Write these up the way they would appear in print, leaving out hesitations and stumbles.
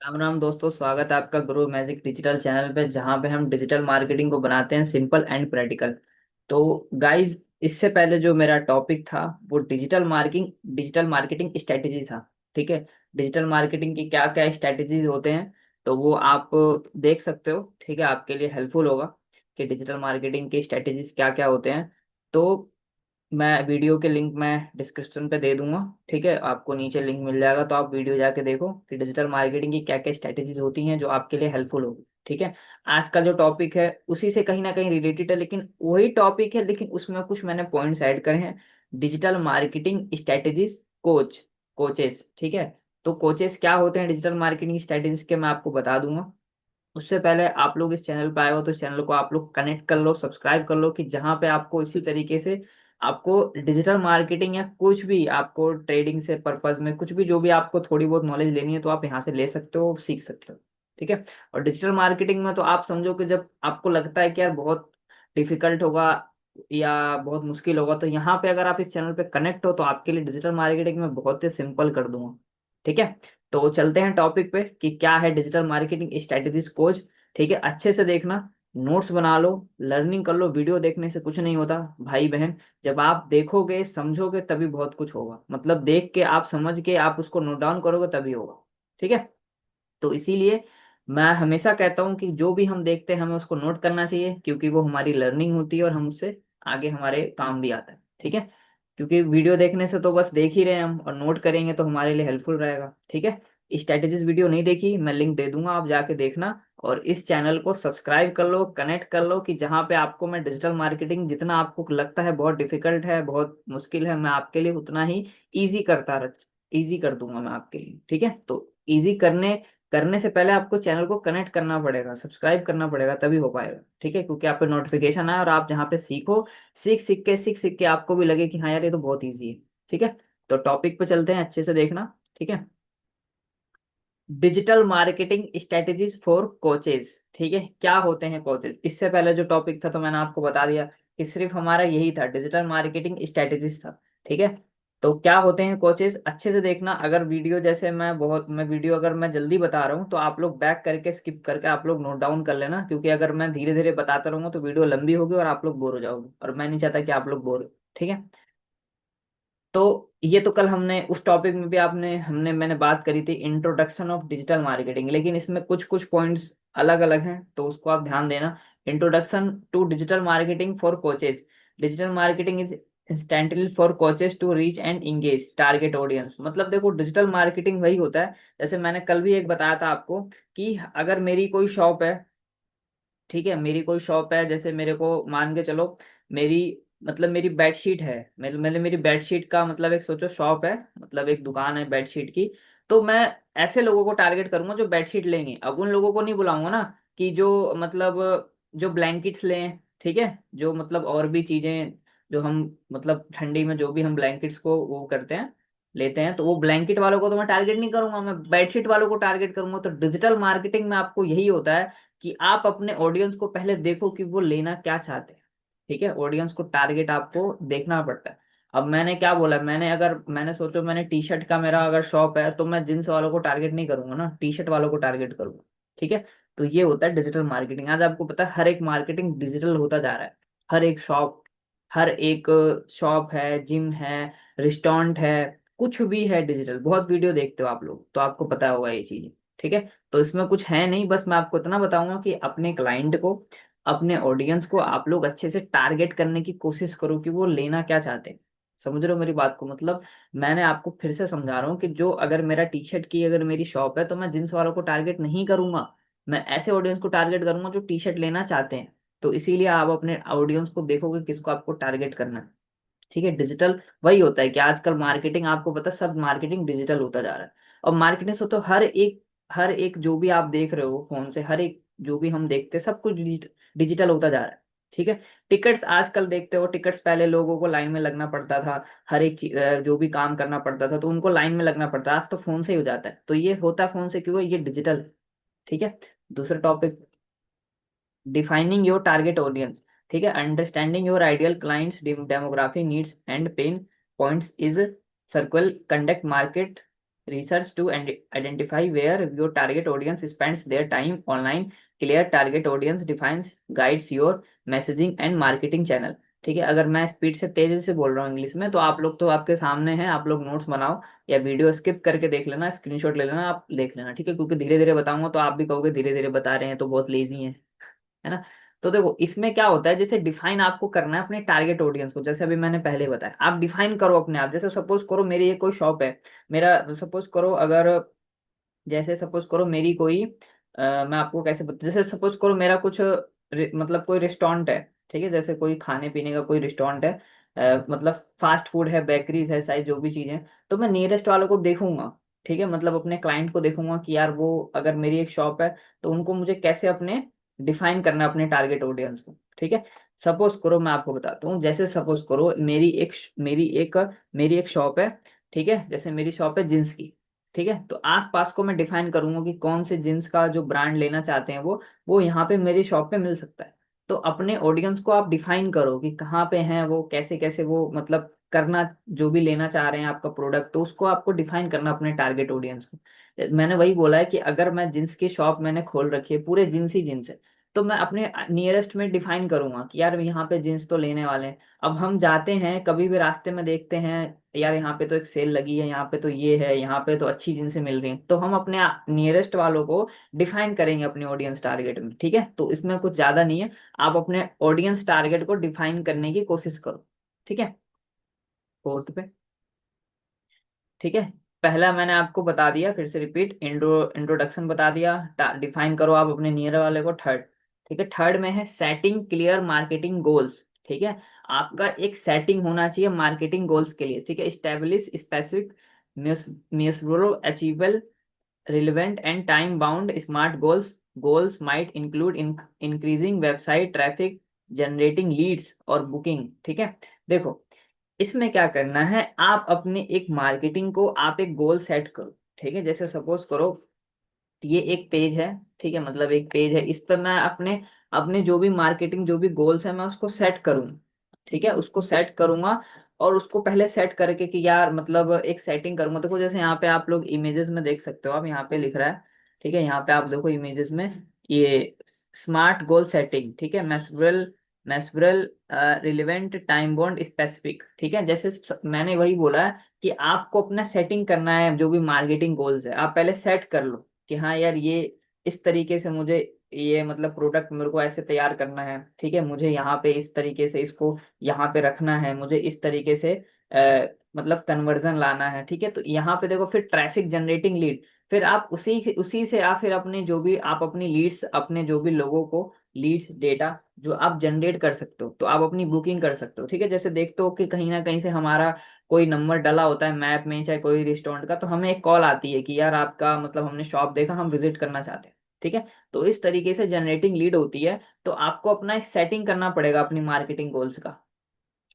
राम राम दोस्तों, स्वागत है आपका गुरु मैजिक डिजिटल चैनल पे, जहाँ पे हम डिजिटल मार्केटिंग को बनाते हैं सिंपल एंड प्रैक्टिकल। तो गाइस, इससे पहले जो मेरा टॉपिक था वो डिजिटल मार्केटिंग स्ट्रेटेजी था। ठीक है। डिजिटल मार्केटिंग की क्या क्या स्ट्रेटेजीज होते हैं, तो वो आप देख सकते हो। ठीक है, आपके लिए हेल्पफुल होगा कि डिजिटल मार्केटिंग की स्ट्रेटेजीज क्या क्या होते हैं। तो मैं वीडियो के लिंक मैं डिस्क्रिप्शन पे दे दूंगा। ठीक है, आपको नीचे लिंक मिल जाएगा, तो आप वीडियो जाके देखो कि डिजिटल मार्केटिंग की क्या क्या स्ट्रैटेजीज होती हैं जो आपके लिए हेल्पफुल होगी। ठीक है। आज का जो टॉपिक है उसी से कहीं ना कहीं रिलेटेड है, लेकिन वही टॉपिक है, लेकिन उसमें कुछ मैंने पॉइंट्स ऐड करे हैं। Digital marketing strategies coaches. ठीक है। तो कोचेस क्या होते हैं डिजिटल मार्केटिंग स्ट्रैटेजीज के, मैं आपको बता दूंगा। उससे पहले आप लोग इस चैनल पे आए हो तो इस चैनल को आप लोग कनेक्ट कर लो, सब्सक्राइब कर लो, कि जहाँ पे आपको इसी तरीके से आपको डिजिटल मार्केटिंग या कुछ भी आपको ट्रेडिंग से पर्पज में कुछ भी जो भी आपको थोड़ी बहुत नॉलेज लेनी है तो आप यहाँ से ले सकते हो, सीख सकते हो। ठीक है। और डिजिटल मार्केटिंग में तो आप समझो कि जब आपको लगता है कि यार बहुत डिफिकल्ट होगा या बहुत मुश्किल होगा, तो यहाँ पे अगर आप इस चैनल पे कनेक्ट हो तो आपके लिए डिजिटल मार्केटिंग में बहुत ही सिंपल कर दूंगा। ठीक है। तो चलते हैं टॉपिक पे कि क्या है डिजिटल मार्केटिंग स्ट्रेटेजीज कोच। ठीक है, अच्छे से देखना, नोट्स बना लो, लर्निंग कर लो। वीडियो देखने से कुछ नहीं होता भाई बहन। जब आप देखोगे समझोगे तभी बहुत कुछ होगा, मतलब देख के आप समझ के आप उसको नोट डाउन करोगे तभी होगा। ठीक है। तो इसीलिए मैं हमेशा कहता हूँ कि जो भी हम देखते हैं हमें उसको नोट करना चाहिए, क्योंकि वो हमारी लर्निंग होती है और हम उससे आगे हमारे काम भी आता है। ठीक है। क्योंकि वीडियो देखने से तो बस देख ही रहे हैं हम, और नोट करेंगे तो हमारे लिए हेल्पफुल रहेगा। ठीक है। स्ट्रेटेजीज वीडियो नहीं देखी, मैं लिंक दे दूंगा, आप जाके देखना। और इस चैनल को सब्सक्राइब कर लो, कनेक्ट कर लो, कि जहाँ पे आपको मैं डिजिटल मार्केटिंग जितना आपको लगता है बहुत डिफिकल्ट है, बहुत मुश्किल है, मैं आपके लिए उतना ही ईजी ईजी कर दूंगा मैं आपके लिए। ठीक है। तो ईजी करने करने से पहले आपको चैनल को कनेक्ट करना पड़ेगा, सब्सक्राइब करना पड़ेगा, तभी हो पाएगा। ठीक है, क्योंकि आप पे नोटिफिकेशन आए और आप जहाँ पे सीखो, सीख सीख के आपको भी लगे कि हाँ यार ये तो बहुत ईजी है। ठीक है। तो टॉपिक पे चलते हैं, अच्छे से देखना। ठीक है। Digital marketing strategies for coaches. ठीक है, क्या होते हैं कोचेज? इससे पहले जो टॉपिक था तो मैंने आपको बता दिया कि सिर्फ हमारा यही था, डिजिटल मार्केटिंग स्ट्रेटेजीज था। ठीक है। तो क्या होते हैं कोचेज, अच्छे से देखना। अगर वीडियो जैसे मैं वीडियो अगर मैं जल्दी बता रहा हूँ तो आप लोग बैक करके स्किप करके आप लोग नोट डाउन कर लेना, क्योंकि अगर मैं धीरे धीरे बताता रहूंगा तो वीडियो लंबी होगी और आप लोग बोर हो जाओगे, और मैं नहीं चाहता कि आप लोग बोर हो। ठीक है। तो ये तो कल हमने उस टॉपिक में भी आपने हमने मैंने बात करी थी, इंट्रोडक्शन ऑफ डिजिटल मार्केटिंग, लेकिन इसमें कुछ कुछ पॉइंट्स अलग अलग हैं तो उसको आप ध्यान देना। Introduction to digital marketing for coaches. Digital marketing is instantly for coaches to reach and engage target audience. मतलब देखो, डिजिटल मार्केटिंग वही होता है, जैसे मैंने कल भी एक बताया था आपको, कि अगर मेरी कोई शॉप है, ठीक है, मेरी कोई शॉप है, जैसे मेरे को मान के चलो, मेरी मतलब मेरी बेडशीट है, मेरी बेडशीट का मतलब एक सोचो शॉप है, मतलब एक दुकान है बेडशीट की। तो मैं ऐसे लोगों को टारगेट करूंगा जो बेडशीट लेंगे। अब उन लोगों को नहीं बुलाऊंगा ना कि जो मतलब जो ब्लैंकेट्स लें। ठीक है। जो मतलब और भी चीजें जो हम मतलब ठंडी में जो भी हम ब्लैंकेट्स को वो करते हैं, लेते हैं, तो वो ब्लैंकेट वालों को तो मैं टारगेट नहीं करूंगा, मैं बेडशीट वालों को टारगेट करूंगा। तो डिजिटल मार्केटिंग में आपको यही होता है कि आप अपने ऑडियंस को पहले देखो कि वो लेना क्या चाहते हैं। ठीक है, ऑडियंस को टारगेट आपको देखना पड़ता है। अब मैंने क्या बोला, मैंने सोचो मैंने टी शर्ट का मेरा अगर शॉप है तो मैं जींस वालों को टारगेट नहीं करूंगा ना, टी शर्ट वालों को टारगेट करूंगा। ठीक है। तो ये होता है डिजिटल मार्केटिंग। आज आपको पता है हर एक मार्केटिंग डिजिटल होता जा रहा है। हर एक शॉप हर एक शॉप है, जिम है, रेस्टोरेंट है, कुछ भी है डिजिटल। बहुत वीडियो देखते हो आप लोग तो आपको पता होगा ये चीज। ठीक है। तो इसमें कुछ है नहीं, बस मैं आपको इतना बताऊंगा कि अपने क्लाइंट को, अपने ऑडियंस को आप लोग अच्छे से टारगेट करने की कोशिश करो कि वो लेना क्या चाहते हैं। समझ रहे हो मेरी बात को? मतलब मैंने आपको फिर से समझा रहा हूँ कि जो अगर मेरा टी शर्ट की अगर मेरी शॉप है तो मैं जींस वालों को टारगेट नहीं करूंगा, मैं ऐसे ऑडियंस को टारगेट करूंगा जो टी शर्ट लेना चाहते हैं। तो इसीलिए आप अपने ऑडियंस को देखोगे किसको आपको टारगेट करना है। ठीक है। डिजिटल वही होता है कि आजकल मार्केटिंग आपको पता है, सब मार्केटिंग डिजिटल होता जा रहा है। और मार्केटिंग से तो हर एक जो भी आप देख रहे हो फोन से, हर एक जो भी हम देखते हैं सब कुछ डिजिटल होता जा रहा है। ठीक है। टिकट्स आजकल देखते हो, टिकट्स पहले लोगों को लाइन में लगना पड़ता था, हर एक जो भी काम करना पड़ता था तो उनको लाइन में लगना पड़ता है, आज तो फोन से ही हो जाता है। तो ये होता है फोन से, क्यों? ये डिजिटल। ठीक है। दूसरा topic, defining your target audience. ठीक है, understanding your ideal clients demography needs and pen points is circle conduct market research to identify where your target audience spends their time online. Clear target audience defines guides your messaging and marketing channel। ठीक है, अगर मैं speed से तेजी से बोल रहा हूँ इंग्लिश में, तो आप लोग तो आपके सामने हैं, आप लोग नोट्स बनाओ या वीडियो स्किप करके देख लेना, स्क्रीनशॉट ले लेना, आप देख लेना, ठीक है, क्योंकि धीरे धीरे बताऊंगा तो आप भी कहोगे धीरे धीरे बता रहे हैं तो बहुत लेजी हैं, है ना। तो देखो इसमें क्या होता है, जैसे डिफाइन आपको करना है अपने टारगेट ऑडियंस को, जैसे अभी मैंने पहले बताया, आप डिफाइन करो अपने आप। जैसे सपोज करो मेरी ये कोई शॉप है, मेरा सपोज करो अगर, जैसे सपोज करो मेरी कोई मैं आपको कैसे जैसे सपोज करो मेरा कुछ मतलब कोई रेस्टोरेंट है, ठीक है, जैसे कोई खाने पीने का कोई रेस्टोरेंट है, मतलब फास्ट फूड है, बेकरीज है, शायद जो भी चीजें, तो मैं नियरेस्ट वालों को देखूंगा, ठीक है, मतलब अपने क्लाइंट को देखूंगा कि यार वो अगर मेरी एक शॉप है तो उनको मुझे कैसे अपने डिफाइन करना है अपने टारगेट ऑडियंस को, ठीक है। सपोज करो मैं आपको बताता हूँ, जैसे सपोज करो मेरी एक शॉप है, ठीक है, जैसे मेरी शॉप है जींस की, ठीक है, तो आसपास को मैं डिफाइन करूंगा कि कौन से जींस का जो ब्रांड लेना चाहते हैं वो यहाँ पे मेरी शॉप पे मिल सकता है। तो अपने ऑडियंस को आप डिफाइन करो कि कहाँ पे हैं वो, कैसे कैसे वो मतलब करना, जो भी लेना चाह रहे हैं आपका प्रोडक्ट, तो उसको आपको डिफाइन करना अपने टारगेट ऑडियंस को। मैंने वही बोला है कि अगर मैं जींस की शॉप मैंने खोल रखी है, पूरे जींस ही जींस है, तो मैं अपने नियरेस्ट में डिफाइन करूंगा कि यार यहाँ पे जींस तो लेने वाले हैं। अब हम जाते हैं कभी भी रास्ते में देखते हैं, यार यहाँ पे तो एक सेल लगी है, यहाँ पे तो ये है, यहाँ पे तो अच्छी जिनसे मिल रही है, तो हम अपने नियरेस्ट वालों को डिफाइन करेंगे अपने ऑडियंस टारगेट में, ठीक है। तो इसमें कुछ ज्यादा नहीं है, आप अपने ऑडियंस टारगेट को डिफाइन करने की कोशिश करो, ठीक है। फोर्थ पे, ठीक है, पहला मैंने आपको बता दिया, फिर से रिपीट, इंट्रोडक्शन बता दिया, डिफाइन करो आप अपने नियर वाले को। थर्ड, ठीक है, थर्ड में है सेटिंग क्लियर मार्केटिंग गोल्स, ठीक है। आपका एक सेटिंग होना चाहिए मार्केटिंग गोल्स के लिए, ठीक है। Establish specific measurable achievable relevant and time bound smart goals. Goals might include increasing website traffic, generating leads और बुकिंग, ठीक है। देखो इसमें क्या करना है, आप अपने एक मार्केटिंग को आप एक गोल सेट करो, ठीक है। जैसे सपोज करो ये एक पेज है, ठीक है, मतलब एक पेज है, इस पर मैं अपने अपने जो भी मार्केटिंग जो भी गोल्स है मैं उसको सेट करूंगा, ठीक है, उसको सेट करूंगा। और उसको पहले सेट करके कि यार मतलब एक सेटिंग करूंगा। देखो जैसे यहाँ पे आप लोग इमेजेस में देख सकते हो, आप यहाँ पे लिख रहा है, ठीक है, यहाँ पे आप देखो इमेजेस में ये स्मार्ट गोल सेटिंग, ठीक है, मैसेबल मैसेबल रिलेवेंट टाइम बॉन्ड स्पेसिफिक, ठीक है। जैसे मैंने वही बोला है कि आपको अपना सेटिंग करना है, जो भी मार्केटिंग गोल्स है आप पहले सेट कर लो कि हाँ यार ये इस तरीके से मुझे ये मतलब प्रोडक्ट मेरे को ऐसे तैयार करना है, ठीक है, मुझे यहाँ पे इस तरीके से इसको यहाँ पे रखना है, मुझे इस तरीके से मतलब कन्वर्जन लाना है, ठीक है। तो यहाँ पे देखो फिर ट्रैफिक जनरेटिंग लीड, फिर आप उसी उसी से आप फिर अपने जो भी आप अपनी लीड्स, अपने जो भी लोगों को लीड्स डेटा जो आप जनरेट कर सकते हो, तो आप अपनी बुकिंग कर सकते हो, ठीक है। जैसे देखते हो कि कहीं ना कहीं से हमारा कोई नंबर डला होता है मैप में, चाहे कोई रेस्टोरेंट का, तो हमें एक कॉल आती है कि यार आपका मतलब हमने शॉप देखा, हम विजिट करना चाहते हैं, ठीक है। तो इस तरीके से जनरेटिंग लीड होती है। तो आपको अपना सेटिंग करना पड़ेगा अपनी मार्केटिंग गोल्स का।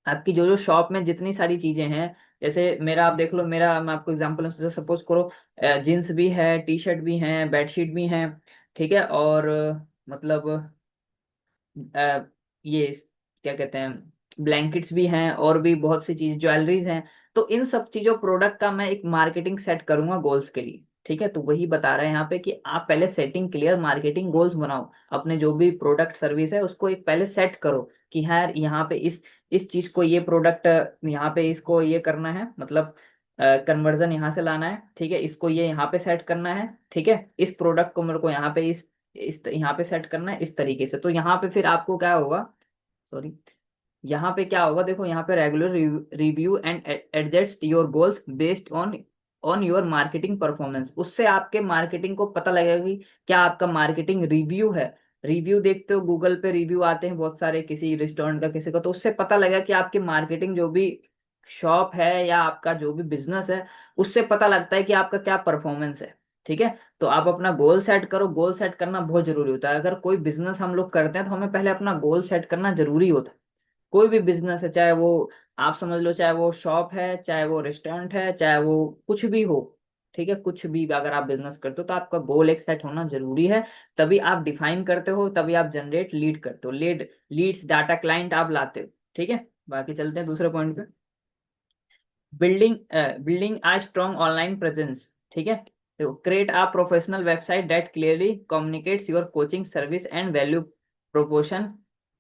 आपकी जो जो शॉप में जितनी सारी चीजें हैं, जैसे मेरा आप देख लो, मेरा मैं आपको एग्जांपल सपोज करो जींस भी है, टी शर्ट भी है, बेडशीट भी है, ठीक है, और मतलब ये क्या कहते हैं ब्लैंकेट्स भी हैं, और भी बहुत सी चीज ज्वेलरीज हैं। तो इन सब चीजों प्रोडक्ट का मैं एक मार्केटिंग सेट करूंगा गोल्स के लिए, ठीक है। तो वही बता रहे हैं यहाँ पे कि आप पहले सेटिंग क्लियर मार्केटिंग गोल्स बनाओ, अपने जो भी प्रोडक्ट सर्विस है उसको एक पहले सेट करो कि हाँ यार यहाँ पे इस चीज को ये प्रोडक्ट यहाँ पे इसको ये करना है, मतलब कन्वर्जन यहाँ से लाना है, ठीक है, इसको ये यहाँ पे सेट करना है, ठीक है, इस प्रोडक्ट को मेरे को यहाँ पे इस यहाँ पे सेट करना है इस तरीके से। तो यहाँ पे फिर आपको क्या होगा, सॉरी, यहाँ पे क्या होगा, देखो यहाँ पे regular review and adjust your goals based on on your marketing performance. उससे आपके मार्केटिंग को पता लगेगा कि क्या आपका मार्केटिंग रिव्यू है। रिव्यू देखते हो गूगल पे रिव्यू आते हैं बहुत सारे, किसी रेस्टोरेंट का किसी का, तो उससे पता लगेगा कि आपकी मार्केटिंग जो भी शॉप है या आपका जो भी बिजनेस है, उससे पता लगता है कि आपका क्या परफॉर्मेंस है, ठीक है। तो आप अपना गोल सेट करो, गोल सेट करना बहुत जरूरी होता है। अगर कोई बिजनेस हम लोग करते हैं तो हमें पहले अपना गोल सेट करना जरूरी होता है। कोई भी बिजनेस है, चाहे वो आप समझ लो, चाहे वो शॉप है, चाहे वो रेस्टोरेंट है, चाहे वो कुछ भी हो, ठीक है, कुछ भी अगर आप बिजनेस करते हो तो आपका गोल एक सेट होना जरूरी है। तभी आप डिफाइन करते हो, तभी आप जनरेट लीड करते हो, लीड्स डाटा क्लाइंट आप लाते हो, ठीक है। बाकी चलते हैं दूसरे पॉइंट पे, building building a strong online presence. ठीक है। तो create a professional website that clearly communicates your coaching service and value proportion.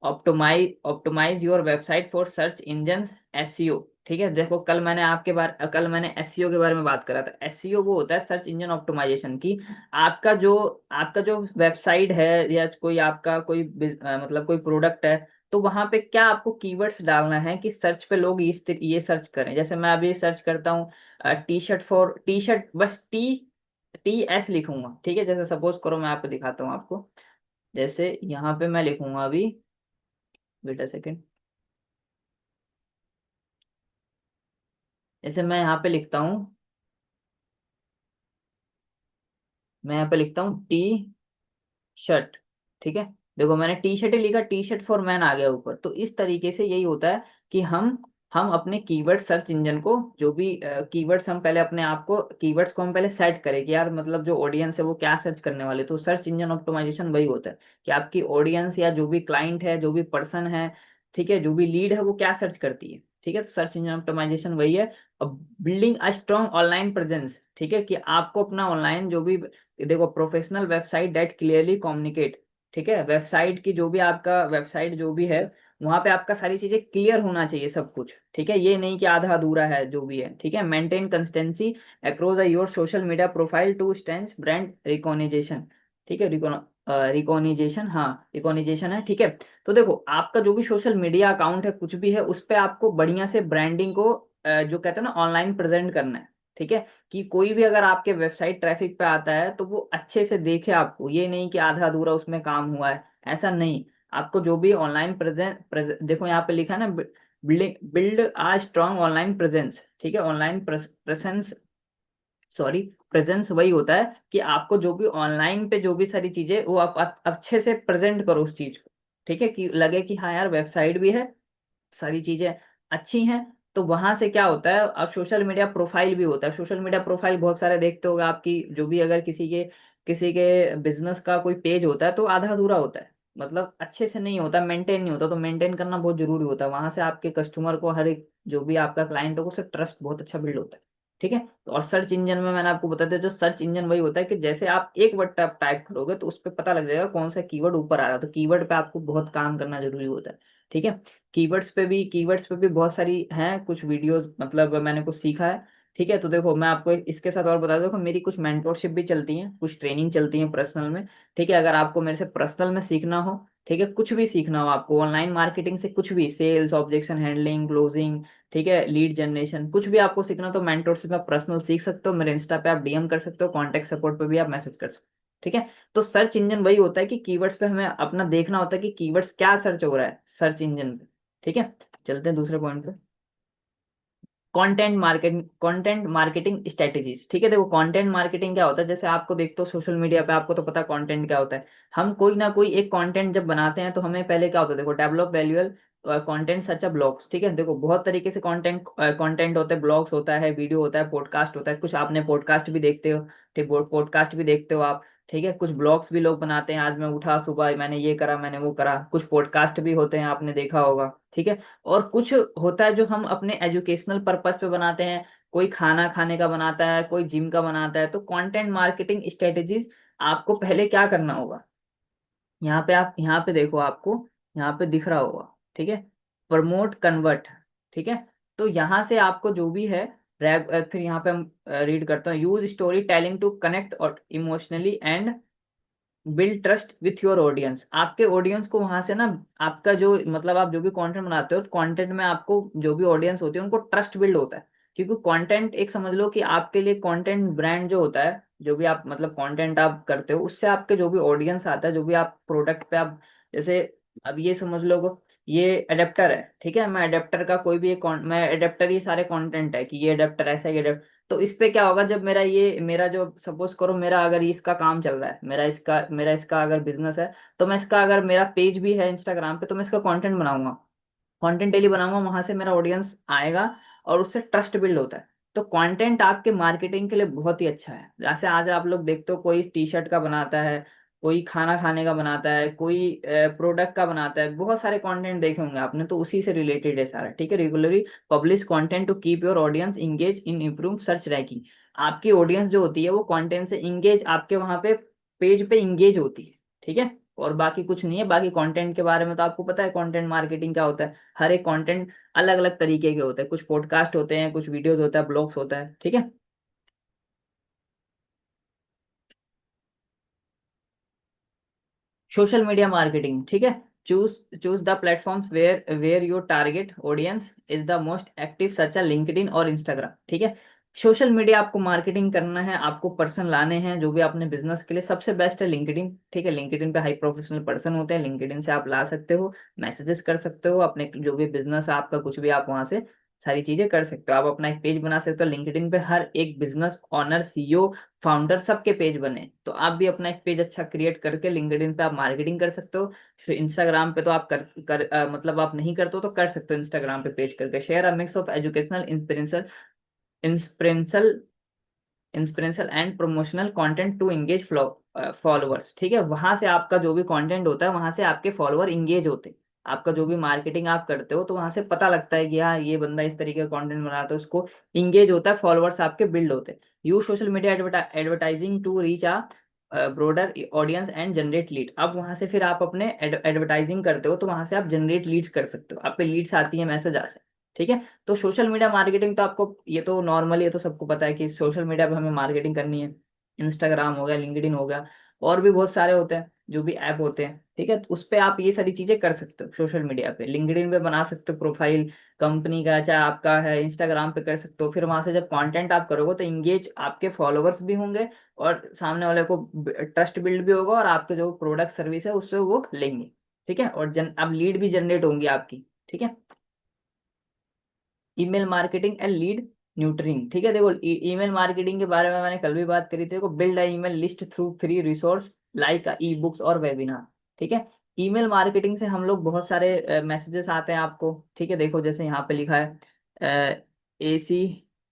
Optimise your website for search engine SEO. ठीक है, देखो कल मैंने एसईओ के बारे में बात करा था। एसईओ वो होता है सर्च इंजन ऑप्टिमाइजेशन की। आपका जो वेबसाइट है या कोई आपका कोई मतलब कोई प्रोडक्ट है, तो वहां पे क्या आपको कीवर्ड्स डालना है कि सर्च पे लोग ये सर्च करें। जैसे मैं अभी सर्च करता हूँ टी शर्ट, बस टी एस लिखूंगा। ठीक है, जैसे सपोज करो मैं आपको दिखाता हूँ आपको। जैसे यहाँ पे मैं लिखूंगा अभी, वेट अ सेकेंड। जैसे मैं यहाँ पे लिखता हूँ, मैं यहाँ पे लिखता हूँ टी शर्ट। ठीक है, देखो मैंने टी शर्ट ही लिखा, टी शर्ट फॉर मैन आ गया ऊपर। तो इस तरीके से यही होता है कि हम अपने कीवर्ड सर्च इंजन को, जो भी कीवर्ड्स हम पहले अपने आप को कीवर्ड्स को हम पहले सेट करें कि यार मतलब जो ऑडियंस है वो क्या सर्च करने वाले। तो सर्च इंजन ऑप्टिमाइजेशन वही होता है कि आपकी ऑडियंस या जो भी क्लाइंट है, जो भी पर्सन है, ठीक है, जो भी लीड है वो क्या सर्च करती है। ठीक है, तो सर्च इंजन ऑप्टिमाइजेशन वही है। अब building a strong online presence, ठीक है, कि आपको अपना ऑनलाइन जो भी, देखो professional website that clearly communicate. ठीक है, वेबसाइट की जो भी आपका वेबसाइट जो भी है, वहां पे आपका सारी चीजें क्लियर होना चाहिए सब कुछ। ठीक है, ये नहीं कि आधा अधूरा है जो भी है। ठीक है, maintain consistency across your social media profile to stand brand recognition. ठीक है, रिकॉग्निजेशन, हाँ रिकॉग्निजेशन है। ठीक है, तो देखो आपका जो भी सोशल मीडिया अकाउंट है कुछ भी है, उस पे आपको बढ़िया से ब्रांडिंग को जो कहते हैं ना ऑनलाइन प्रेजेंट करना है। ठीक है, कि कोई भी अगर आपके वेबसाइट ट्रैफिक पे आता है तो वो अच्छे से देखे आपको, ये नहीं कि आधा अधूरा उसमें काम हुआ है, ऐसा नहीं। आपको जो भी ऑनलाइन देखो यहाँ पे लिखा है ना, बिल्ड आ स्ट्रॉन्ग ऑनलाइन प्रेजेंस। ठीक है, ऑनलाइन प्रेजेंस, सॉरी, प्रेजेंस वही होता है कि आपको जो भी ऑनलाइन पे जो भी सारी चीजें वो आप अच्छे से प्रेजेंट करो उस चीज को। ठीक है, कि लगे कि हाँ यार वेबसाइट भी है, सारी चीजें अच्छी हैं। तो वहां से क्या होता है, अब सोशल मीडिया प्रोफाइल भी होता है। सोशल मीडिया प्रोफाइल बहुत सारे देखते होगे आपकी, जो भी अगर किसी के बिजनेस का कोई पेज होता है तो आधा अधूरा होता है, मतलब अच्छे से नहीं होता, मेंटेन नहीं होता। तो मेंटेन करना बहुत जरूरी होता है, वहां से आपके कस्टमर को, हर एक जो भी आपका क्लाइंट होगा उससे ट्रस्ट बहुत अच्छा बिल्ड होता है। ठीक है, तो और सर्च इंजन में मैंने आपको बता दिया, जो सर्च इंजन वही होता है कि जैसे आप एक वर्ड टाइप करोगे तो उस पर पता लग जाएगा कौन सा कीवर्ड ऊपर आ रहा है। तो कीवर्ड पे आपको बहुत काम करना जरूरी होता है। ठीक है, कीवर्ड्स पे भी बहुत सारी हैं कुछ वीडियोस, मतलब मैंने कुछ सीखा है। ठीक है, तो देखो मैं आपको इसके साथ और बता दूं कि मेरी कुछ मेंटोरशिप भी चलती हैं, कुछ ट्रेनिंग चलती हैं पर्सनल में। ठीक है, अगर आपको मेरे से पर्सनल में सीखना हो, ठीक है, कुछ भी सीखना हो आपको ऑनलाइन मार्केटिंग से, कुछ भी सेल्स, ऑब्जेक्शन हैंडलिंग, क्लोजिंग, ठीक है, लीड जनरेशन, कुछ भी आपको सीखना हो तो मेंटोरशिप आप पर्सनल सीख सकते हो। मेरे इंस्टा पे आप डीएम कर सकते हो, कॉन्टेक्ट सपोर्ट पे भी आप मैसेज कर सकते हो। ठीक है, तो सर्च इंजन वही होता है कि कीवर्ड्स पे हमें अपना देखना होता है कि कीवर्ड्स क्या सर्च हो रहा है सर्च इंजन पे। ठीक है, चलते हैं दूसरे पॉइंट पे। Content marketing strategies. ठीक है, देखो कंटेंट मार्केटिंग क्या होता है, जैसे आपको देखते हो सोशल मीडिया पे, आपको तो पता कंटेंट क्या होता है। हम कोई ना कोई एक कंटेंट जब बनाते हैं तो हमें पहले क्या होता है, देखो डेवलप वैल्यूअल कंटेंट सच अ ब्लॉग्स। ठीक है, देखो बहुत तरीके से कंटेंट होते हैं, ब्लॉग्स होता है, वीडियो होता है, पॉडकास्ट होता है, कुछ आपने पॉडकास्ट भी देखते हो। ठीक, पॉडकास्ट भी देखते हो आप। ठीक है, कुछ ब्लॉग्स भी लोग बनाते हैं, आज मैं उठा सुबह मैंने ये करा, मैंने वो करा, कुछ पॉडकास्ट भी होते हैं, आपने देखा होगा। ठीक है, और कुछ होता है जो हम अपने एजुकेशनल पर्पस पे बनाते हैं, कोई खाना खाने का बनाता है, कोई जिम का बनाता है। तो कंटेंट मार्केटिंग स्ट्रेटेजीज आपको पहले क्या करना होगा, यहाँ पे आप यहाँ पे देखो, आपको यहाँ पे दिख रहा होगा। ठीक है, प्रमोट कन्वर्ट। ठीक है, तो यहाँ से आपको जो भी है, फिर यहाँ पे हम रीड करते हैं, use story telling to connect और emotionally and build trust with your audience. आपके ऑडियंस को वहां से ना, आपका जो मतलब आप जो भी कंटेंट बनाते हो, कंटेंट में आपको जो भी ऑडियंस होती है उनको ट्रस्ट बिल्ड होता है। क्योंकि कंटेंट एक समझ लो कि आपके लिए कंटेंट ब्रांड जो होता है, जो भी आप मतलब कंटेंट आप करते हो, उससे आपके जो भी ऑडियंस आता है, जो भी आप प्रोडक्ट पे आप, जैसे अब ये समझ लो ये अडेप्टर है। ठीक है, मैं अडेप्टर का कोई भी एक मैं अडेप्टर, ये सारे कंटेंट है कि ये अडेप्टर ऐसा ही। तो इस पे क्या होगा, जब मेरा जो सपोज करो, मेरा अगर इसका काम चल रहा है, मेरा इसका अगर बिजनेस है, तो मैं इसका, अगर मेरा पेज भी है इंस्टाग्राम पे, तो मैं इसका कंटेंट बनाऊंगा, कंटेंट डेली बनाऊंगा, वहां से मेरा ऑडियंस आएगा और उससे ट्रस्ट बिल्ड होता है। तो कंटेंट आपके मार्केटिंग के लिए बहुत ही अच्छा है। जैसे आज आप लोग देखते हो कोई टी शर्ट का बनाता है, कोई खाना खाने का बनाता है, कोई प्रोडक्ट का बनाता है, बहुत सारे कंटेंट देखे होंगे आपने, तो उसी से रिलेटेड है सारा, ठीक है। Regularly publish content to keep your audience engage and improve search ranking. आपकी ऑडियंस जो होती है वो कंटेंट से इंगेज, आपके वहां पे पेज पे इंगेज होती है, ठीक है। और बाकी कुछ नहीं है। बाकी कंटेंट के बारे में तो आपको पता है कंटेंट मार्केटिंग क्या होता है। हर एक कंटेंट अलग अलग तरीके के होते हैं, कुछ पॉडकास्ट होते हैं, कुछ वीडियोस होता है, ब्लॉग्स होता है, ठीक है। सोशल मीडिया मार्केटिंग, ठीक है। Choose choose the platforms where your target audience is the most active, such LinkedIn और इंस्टाग्राम, ठीक है। सोशल मीडिया आपको मार्केटिंग करना है, आपको पर्सन लाने हैं जो भी अपने बिजनेस के लिए, सबसे बेस्ट है लिंक्डइन, ठीक है। लिंक्डइन पे हाई प्रोफेशनल पर्सन होते हैं, लिंक्डइन से आप ला सकते हो, मैसेजेस कर सकते हो अपने, जो भी बिजनेस है आपका कुछ भी, आप वहां से सारी चीजें कर सकते हो। आप अपना एक पेज बना सकते हो लिंक्डइन पे, हर एक बिजनेस ऑनर, सीईओ, फाउंडर सबके पेज बने, तो आप भी अपना एक पेज अच्छा क्रिएट करके लिंक्डइन पे आप मार्केटिंग कर सकते हो। इंस्टाग्राम पे तो आप मतलब आप नहीं करते हो तो कर सकते हो, इंस्टाग्राम पे पेज करके। Share a mix of educational, inspirational inspirational and promotional content to engage followers, ठीक है। वहां से आपका जो भी कंटेंट होता है वहां से आपके फॉलोअर इंगेज होते हैं। आपका जो भी मार्केटिंग आप करते हो तो वहां से पता लगता है कि हाँ ये बंदा इस तरीके का कंटेंट बनाता है, उसको इंगेज होता है, फॉलोअर्स आपके बिल्ड होते हैं। Use social media advertising to reach a broader audience and generate lead. अब वहां से फिर आप अपने एडवर्टाइजिंग करते हो तो वहां से आप जनरेट लीड्स कर सकते हो, आप पे लीड्स आती है मैसेज आ से, ठीक है। तो सोशल मीडिया मार्केटिंग तो आपको, ये तो नॉर्मली, ये तो सबको पता है कि सोशल मीडिया पे हमें मार्केटिंग करनी है। इंस्टाग्राम हो गया, लिंक्डइन हो गया, और भी बहुत सारे होते हैं जो भी ऐप होते हैं, ठीक है। तो उस पे आप ये सारी चीजें कर सकते हो। सोशल मीडिया पे लिंक्डइन पे बना सकते हो प्रोफाइल कंपनी का, चाहे आपका है, इंस्टाग्राम पे कर सकते हो। फिर वहां से जब कंटेंट आप करोगे तो इंगेज आपके फॉलोअर्स भी होंगे, और सामने वाले को ट्रस्ट बिल्ड भी होगा, और आपके जो प्रोडक्ट सर्विस है उससे वो लेंगे, ठीक है। और अब लीड भी जनरेट होंगी आपकी, ठीक है। ईमेल मार्केटिंग एंड लीड न्यूट्रिंग, ठीक है। देखो ईमेल मार्केटिंग के बारे में मैंने कल भी बात करी थी। देखो build a email list through free resource like e books और वेबिनार, ठीक है। ईमेल मार्केटिंग से हम लोग बहुत सारे मैसेजेस आते हैं आपको, ठीक है। देखो जैसे यहाँ पे लिखा है AC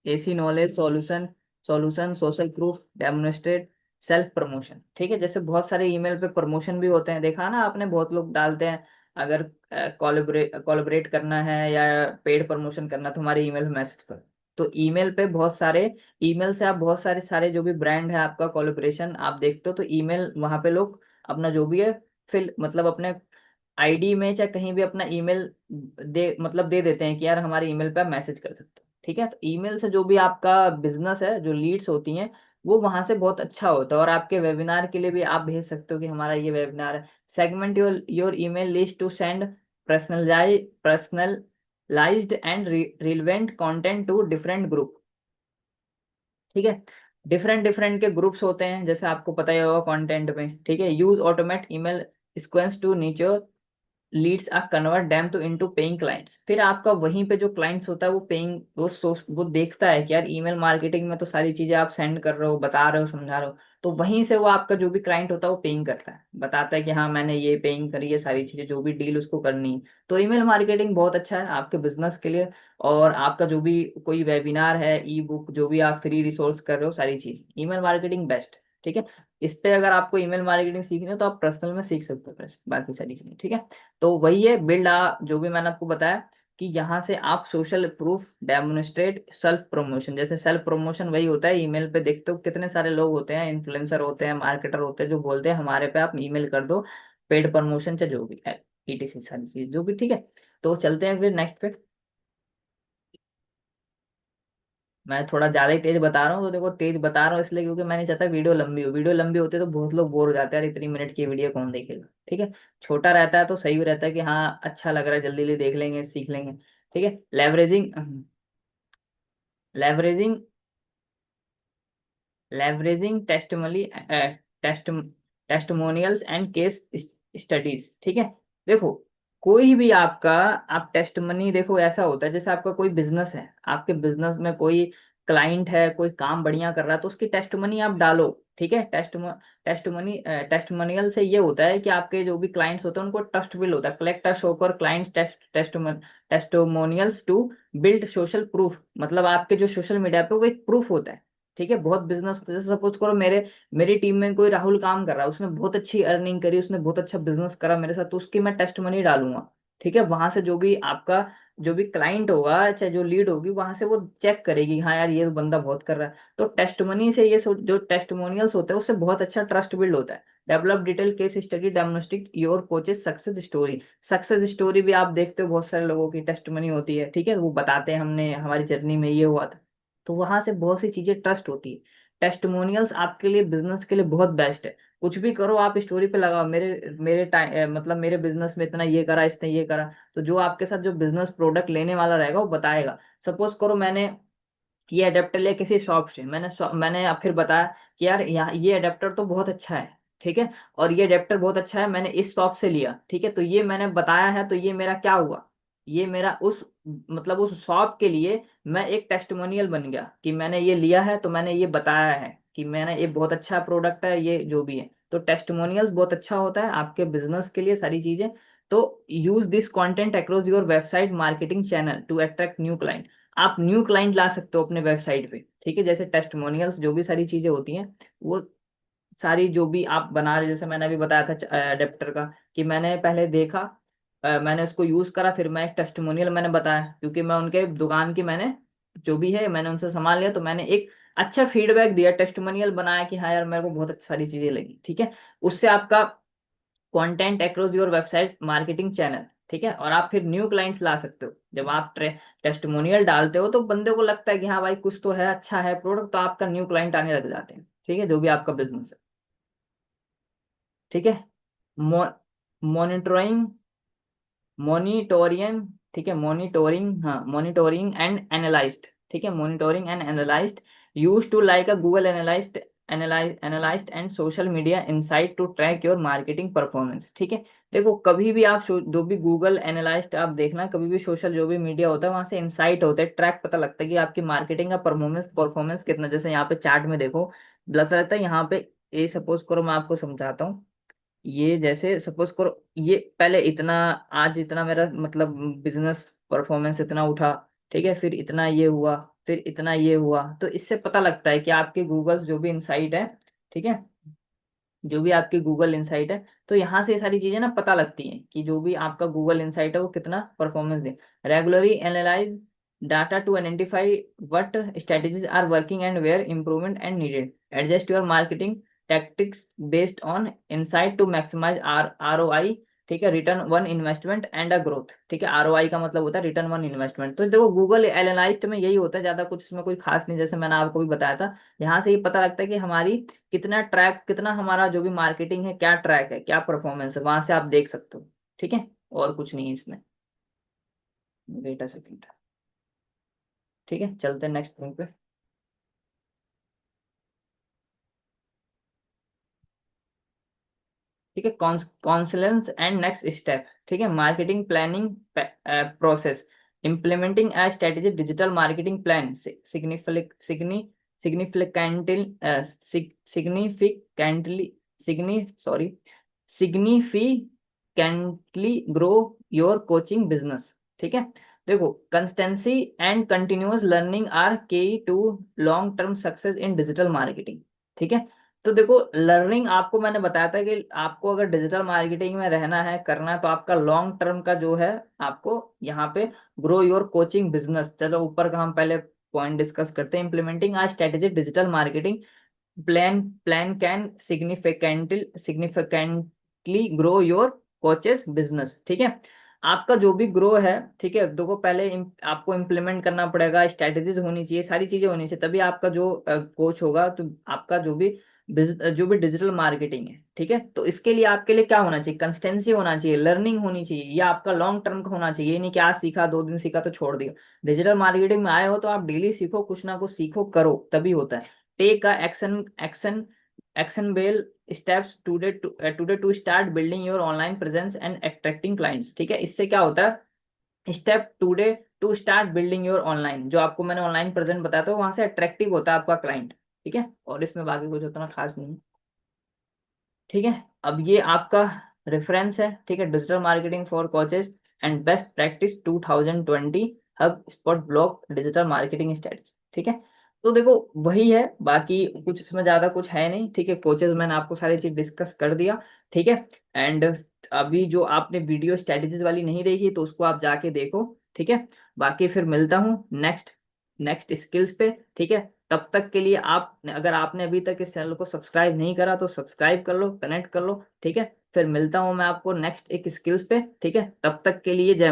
AC knowledge solution, social proof, demonstrate, self promotion, ठीक है। जैसे बहुत सारे ईमेल पे प्रमोशन भी होते हैं, देखा ना आपने, बहुत लोग डालते हैं। अगर कोलैबोरेट करना है या पेड प्रमोशन करना तो हमारे ईमेल पे मैसेज कर। तो ईमेल पे बहुत सारे, ईमेल से आप बहुत सारे सारे जो भी ब्रांड है आपका कोलैबोरेशन आप देखते हो, तो ईमेल वहां पे लोग अपना जो भी है फिल, मतलब अपने आईडी में चाहे कहीं भी अपना ईमेल मतलब दे देते हैं कि यार हमारे ईमेल पे आप मैसेज कर सकते हो, ठीक है। तो ईमेल से जो भी आपका बिजनेस है, जो लीड्स होती हैं, वो वहां से बहुत अच्छा होता है। और आपके वेबिनार के लिए भी आप भेज सकते हो कि हमारा ये वेबिनार है। Segment your email list to send personalised and relevant content to different group, ठीक है। डिफरेंट डिफरेंट के ग्रुप्स होते हैं जैसे आपको पता ही होगा कंटेंट में, ठीक है। Use automate email sequence to nurture leads आ convert them to into paying clients. फिर आपका वहीं पे जो क्लाइंट्स होता है वो पेइंग, वो देखता है कि यार ईमेल मार्केटिंग में तो सारी चीजें आप सेंड कर रहे हो, बता रहे हो, समझा रहे हो, तो वहीं से वो आपका जो भी क्लाइंट होता है वो पेइंग करता है, बताता है कि हाँ मैंने ये पेइंग करी है, सारी चीजें जो भी डील उसको करनी है। तो ईमेल मार्केटिंग बहुत अच्छा है आपके बिजनेस के लिए। और आपका जो भी कोई वेबिनार है, ई बुक, जो भी आप फ्री रिसोर्स कर रहे हो, सारी चीज ईमेल मार्केटिंग बेस्ट, ठीक है। इस पे अगर आपको ईमेल मार्केटिंग सीखनी है तो आप पर्सनल में सीख सकते हो बाकी सारी चीजें, ठीक है। तो वही है बिल्ड आ, जो भी मैंने आपको बताया कि यहाँ से आप social proof, demonstrate, self promotion. जैसे सेल्फ प्रमोशन वही होता है, ईमेल पे देखते हो कितने सारे लोग होते हैं, इन्फ्लुएंसर होते हैं, मार्केटर होते हैं, जो बोलते हैं हमारे पे आप ईमेल कर दो, पेड प्रमोशन चाहे जो भी ईटीसी सारी चीज जो भी, ठीक है। तो चलते हैं फिर नेक्स्ट पे। मैं थोड़ा ज्यादा ही तेज बता रहा हूँ, तो देखो तेज बता रहा हूँ इसलिए क्योंकि मैं नहीं चाहता वीडियो लंबी हो। वीडियो लंबी होती है तो बहुत लोग बोर हो जाते हैं, यार इतनी मिनट की वीडियो कौन देखेगा, ठीक है। छोटा रहता है तो सही भी रहता है कि हाँ अच्छा लग रहा है, जल्दी जल्दी देख लेंगे, सीख लेंगे, ठीक है। Leveraging leveraging test testimonials and case studies, ठीक है। देखो कोई भी आपका, आप टेस्टमनी, देखो ऐसा होता है जैसे आपका कोई बिजनेस है, आपके बिजनेस में कोई क्लाइंट है, कोई काम बढ़िया कर रहा है तो उसकी टेस्टमनी आप डालो, ठीक है। टेस्टमोनियल से ये होता है कि आपके जो भी क्लाइंट्स होते हैं उनको ट्रस्ट बिल्ड होता है। कलेक्ट शो पर clients testimonials to build social proof, मतलब आपके जो सोशल मीडिया पे वो एक प्रूफ होता है, ठीक है, बहुत बिजनेस, जैसे सपोज करो मेरी टीम में कोई राहुल काम कर रहा है, उसने बहुत अच्छी अर्निंग करी, उसने बहुत अच्छा बिजनेस करा मेरे साथ, तो उसकी मैं टेस्ट मनी डालूंगा। ठीक है, वहां से जो भी आपका जो भी क्लाइंट होगा, चाहे जो लीड होगी, वहां से वो चेक करेगी, हाँ यार ये तो बंदा बहुत कर रहा है। तो टेस्टमनी से जो टेस्टिमोनियल्स होते हैं उससे बहुत अच्छा ट्रस्ट बिल्ड होता है। Develop detail case study demonstrate your coaches success story. Success story भी आप देखते हो, बहुत सारे लोगों की टेस्टमनी होती है, ठीक है, वो बताते हैं हमने हमारी जर्नी में ये हुआ था। तो वहां से बहुत सी चीजें ट्रस्ट होती है। टेस्टिमोनियल्स आपके लिए बिजनेस के लिए बहुत बेस्ट है। कुछ भी करो आप स्टोरी पे लगाओ, मेरे मेरे टाइम मतलब मेरे बिजनेस में इतना ये करा, इसने ये करा। तो जो आपके साथ जो बिजनेस प्रोडक्ट लेने वाला रहेगा वो बताएगा। सपोज करो मैंने ये अडेप्टर लिया किसी शॉप से, मैंने अब फिर बताया कि यार यहाँ ये अडेप्टर तो बहुत अच्छा है, ठीक है, और ये अडेप्टर बहुत अच्छा है, मैंने इस शॉप से लिया, ठीक है, तो ये मैंने बताया है, तो ये मेरा क्या हुआ, ये मेरा उस मतलब उस शॉप के लिए मैं एक टेस्टिमोनियल बन गया कि मैंने ये लिया है, तो मैंने ये बताया है कि मैंने ये बहुत अच्छा प्रोडक्ट है, ये जो भी है। तो टेस्टिमोनियल्स बहुत अच्छा होता है आपके बिजनेस के लिए, सारी चीजें। तो use this content across your website marketing channel to attract new client. आप न्यू क्लाइंट ला सकते हो अपने वेबसाइट पे, ठीक है, जैसे टेस्टिमोनियल्स जो भी सारी चीजें होती हैं, वो सारी जो भी आप बना रहे, जैसे मैंने अभी बताया था अडेप्टर का, कि मैंने पहले देखा, मैंने उसको यूज करा, फिर मैं एक टेस्टिमोनियल मैंने बताया, क्योंकि मैं उनके दुकान की मैंने जो भी है मैंने उनसे सामान लिया, तो मैंने एक अच्छा फीडबैक दिया, टेस्टिमोनियल बनाया कि हाँ यार मेरे को बहुत अच्छी सारी चीजें लगी, ठीक है। उससे आपका content across your website marketing channel, ठीक है, और आप फिर न्यू क्लाइंट्स ला सकते हो। जब आप टेस्टिमोनियल डालते हो तो बंदे को लगता है कि हाँ भाई कुछ तो है, अच्छा है प्रोडक्ट, तो आपका न्यू क्लाइंट आने लग जाते हैं, ठीक है, जो भी आपका बिजनेस है। ठीक है। मॉनिटरिंग मॉनिटोरियन ठीक है, मॉनिटोरिंग, हाँ, मॉनिटोरिंग एंड एनालाइज्ड, ठीक है, monitoring and analysed use to like a Google analysed and social media insight to track your marketing performance. ठीक है, देखो कभी भी आप जो भी गूगल एनालाइज्ड आप देखना, कभी भी सोशल जो भी मीडिया होता है वहां से इंसाइट होता है, ट्रैक पता लगता है कि आपकी मार्केटिंग का परफॉर्मेंस परफॉर्मेंस कितना। जैसे यहाँ पे चार्ट में देखो, लगता रहता है यहाँ पे, ये सपोज करो मैं आपको समझाता हूँ, ये जैसे सपोज करो ये पहले इतना, आज इतना मेरा मतलब बिजनेस परफॉर्मेंस इतना उठा, ठीक है, फिर इतना ये हुआ, फिर इतना ये हुआ, तो इससे पता लगता है कि आपके गूगल जो भी इंसाइट है, ठीक है, जो भी आपकी गूगल इंसाइट है, तो यहाँ से ये सारी चीजें ना पता लगती हैं कि जो भी आपका गूगल इंसाइट है वो कितना परफॉर्मेंस दे। Regularly analyse data to identify what strategies are working and where improvement and needed. Adjust your marketing tactics based on insight to maximise ROI। ठीक है, return on investment and a growth. ठीक है, ROI का मतलब होता है return on investment. तो देखो गूगल एनालाइज्ड में यही होता है, ज्यादा कुछ इसमें कोई खास नहीं, जैसे मैंने आपको भी बताया था। यहाँ से ये पता लगता है कि हमारी कितना हमारा जो भी मार्केटिंग है, क्या ट्रैक है, क्या परफॉर्मेंस है, वहां से आप देख सकते हो। ठीक है, और कुछ नहीं है इसमें। Wait a second. ठीक है, चलते हैं नेक्स्ट पॉइंट पे। ठीक है, कॉन्सलेंस एंड नेक्स्ट स्टेप। ठीक है, marketing planning process. Implementing a strategic digital marketing plan significantly significantly sorry significantly grow your coaching business. ठीक है, देखो consistency and continuous learning are key to long term success in digital marketing. ठीक है, तो देखो learning आपको मैंने बताया था कि आपको अगर डिजिटल मार्केटिंग में रहना है, करना है, तो आपका लॉन्ग टर्म का जो है, आपको यहाँ पे ग्रो योर कोचिंग बिजनेस। चलो ऊपर का हम पहले पॉइंट डिस्कस करते हैं। Implementing a strategic digital marketing plan can significantly grow your coaches business. ठीक है, आपका जो भी ग्रो है, ठीक है, देखो पहले आपको इम्प्लीमेंट करना पड़ेगा, स्ट्रेटेजीज होनी चाहिए, सारी चीजें होनी चाहिए, तभी आपका जो कोच होगा, तो आपका जो भी डिजिटल मार्केटिंग है, ठीक है, तो इसके लिए आपके लिए क्या होना चाहिए, कंसिस्टेंसी होना चाहिए, लर्निंग होनी चाहिए, ये आपका लॉन्ग टर्म का होना चाहिए। ये नहीं कि आज सीखा, 2 दिन सीखा तो छोड़ दिया। डिजिटल मार्केटिंग में आए हो तो आप डेली सीखो, कुछ ना कुछ सीखो, करो, तभी होता है। Take a action steps today to start building your online presence and attracting clients. ठीक है, इससे क्या होता है, step today to start building your online, जो आपको मैंने ऑनलाइन प्रेजेंट बताया था, वहां से अट्रैक्टिव होता है आपका क्लाइंट। ठीक है, और इसमें बाकी कुछ उतना खास नहीं है। ठीक है, अब ये आपका रेफरेंस है। ठीक है, digital marketing for coaches and best practice 2020 hub spot blog digital marketing strategy. ठीक है, तो देखो वही है, बाकी कुछ इसमें ज्यादा कुछ है नहीं, ठीक है। कोचेस मैंने आपको सारी चीज डिस्कस कर दिया, ठीक है। एंड अभी जो आपने वीडियो स्ट्रेटेजीज वाली नहीं देखी तो उसको आप जाके देखो, ठीक है। बाकी फिर मिलता हूँ नेक्स्ट नेक्स्ट स्किल्स पे, ठीक है। तब तक के लिए आप, अगर आपने अभी तक इस चैनल को सब्सक्राइब नहीं करा तो सब्सक्राइब कर लो, कनेक्ट कर लो, ठीक है। फिर मिलता हूँ मैं आपको नेक्स्ट एक स्किल्स पे, ठीक है। तब तक के लिए जय